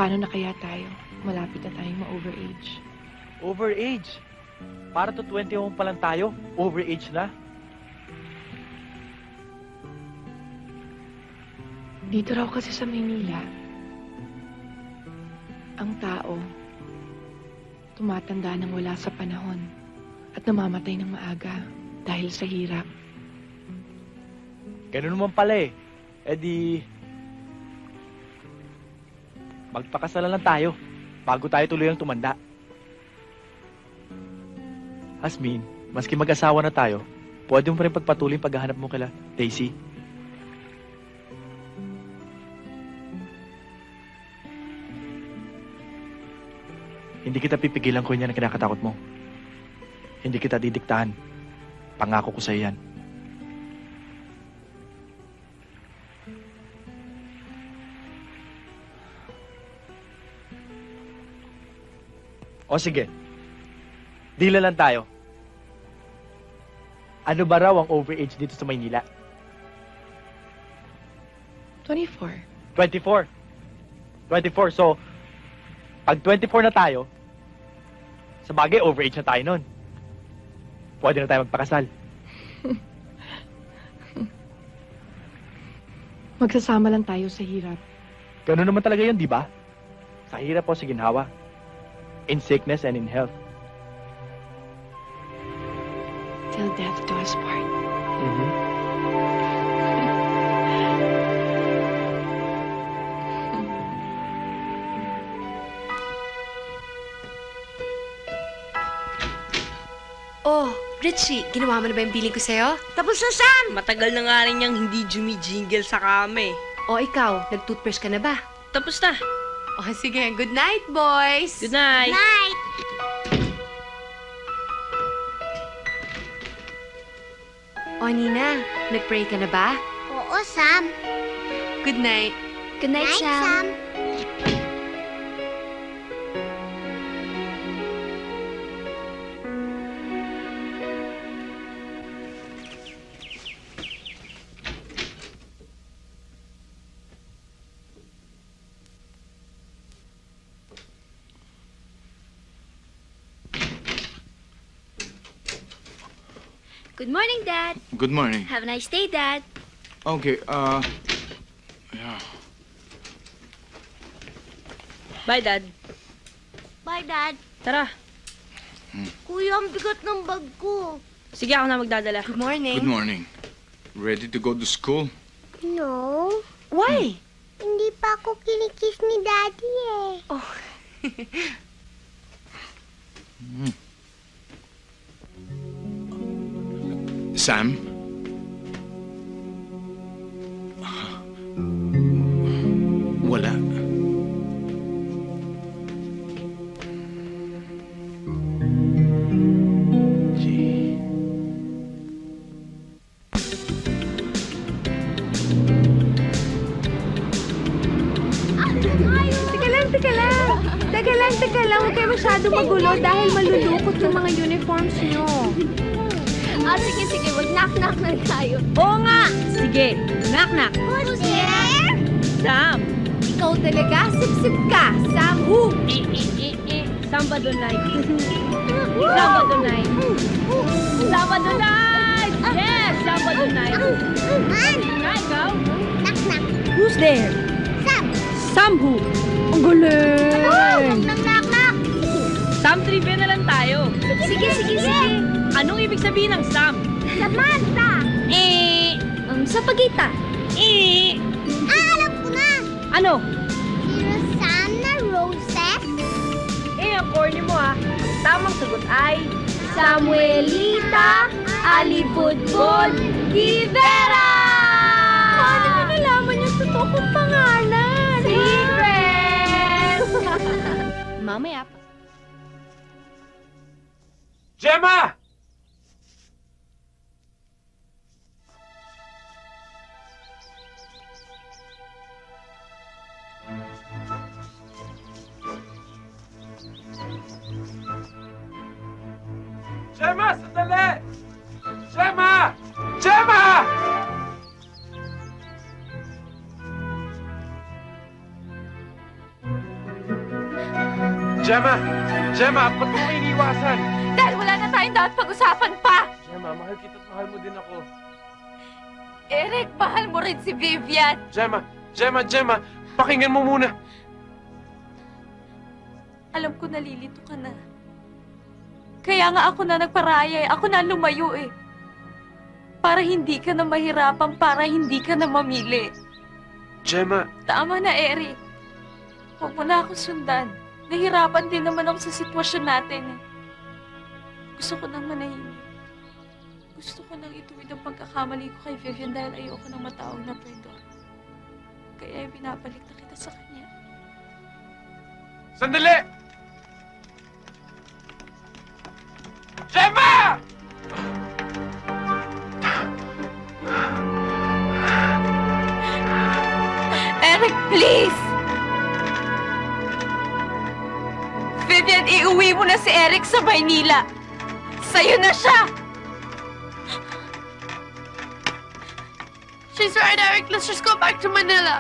Paano na kaya tayo? Malapit na tayong ma-overage. Overage? Para to 21 pa lang tayo, overage na. Dito raw kasi sa Maynila, ang tao tumatanda nang wala sa panahon at namamatay ng maaga dahil sa hirap. Ganun naman pala eh. E di... magpakasalan lang tayo bago tayo tuluyang tumanda. Asmin, maski mag-asawa na tayo, pwede mo pa rin pagpatuloy yung paghahanap mo kila Daisy. Hindi kita pipigilan kung yan ang kinakatakot mo. Hindi kita didiktahan. Pangako ko sa'yo yan. O sige, deal lang tayo. Ano ba raw ang overage dito sa Maynila? 24. 24. 24, so, pag 24 na tayo, sa bagay, overage na tayo nun. Pwede na tayo magpakasal. Magsasama lang tayo sa hirap. Ganun naman talaga yun, di ba? Sa hirap o sa ginhawa. In sickness and in health. Till death do us part. Oh, Richie, ginawa mo na ba yung billing ko sa'yo? Tapos na, Sam! Matagal na nga rin niyang hindi jumijingle sa kame. O ikaw, nag-toothbrush ka na ba? Tapos na. O sige, good night, boys! Good night. Night! O Nina, nag-pray ka na ba? Oo, Sam. Good night. Good night, Sam. Good morning, Dad. Good morning. Have a nice day, Dad. Okay, yeah. Bye, Dad. Bye, Dad. Tara. Kuya, ang bigat ng bag ko. Sige, ako na magdadala. Good morning. Good morning. Ready to go to school? No. Why? Hindi pa ako kinikiss ni Daddy eh. Oh. Sam? Wala. Gee. Teka lang. Huwag kayo masyado magulo dahil malulukot yung mga uniforms nyo. Sige. Wag knock-knock na tayo. Oo nga. Sige. Knock-knock. Who's there? Sam. Ikaw talaga, sip-sip ka. Sam, who? Sabado night. Sabado night. Sabado night. Yes, Sabado night. Man! Na, ikaw? Knock-knock. Who's there? Sam! Sam who? Ang galing. Wag nang knock-knock. Sam trivia na lang tayo. Sige. Anong ibig sabihin ng Sam? Samantha! Sa pagita. Alam ko na! Ano? Si Rosanna Roses? Ang corny mo ha. Ang tamang sagot ay... Samuelita Alibudbod Rivera! Paano nyo nalaman yung totoo kong pangalan? Secret! Mamaya. Gemma! Gemma, sandali! Gemma! Gemma! Gemma! Gemma, ba't mo kayo iniwasan? Dahil wala na tayong dapat pag-usapan pa! Gemma, mahal kita at mahal mo din ako. Eric, mahal mo rin si Vivian! Gemma, pakinggan mo muna. Alam ko nalilito ka na. Kaya nga ako na nagparaya, ako na lumayo eh. Para hindi ka na mahirapan, para hindi ka na mamili. Gemma, Tama na, Eric. Huwag mo na ako sundan. Nahirapan din naman ako sa sitwasyon natin eh. Gusto ko nang manahimik. Gusto ko nang ituwid ang pagkakamali ko kay Vivian dahil ayoko nang matawag na perdon. Kaya binabalik na kita sa kanya. sandali! Gemma! Eric, please! Vivian, iuwi mo na si Eric sa Maynila. Sa'yo na siya! She's right, Eric. Let's just go back to Manila.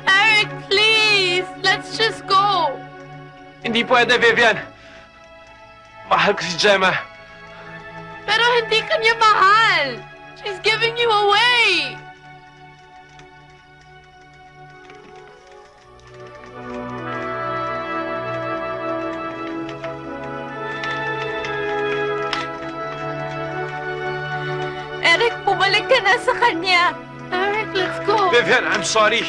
Eric, please! Let's just go! Hindi pwede, Vivian. Mahal ko si Gemma. Pero hindi ka niya mahal! She's giving you away! Eric, bumalik ka na sa kanya! Eric, let's go! Vivian, I'm sorry.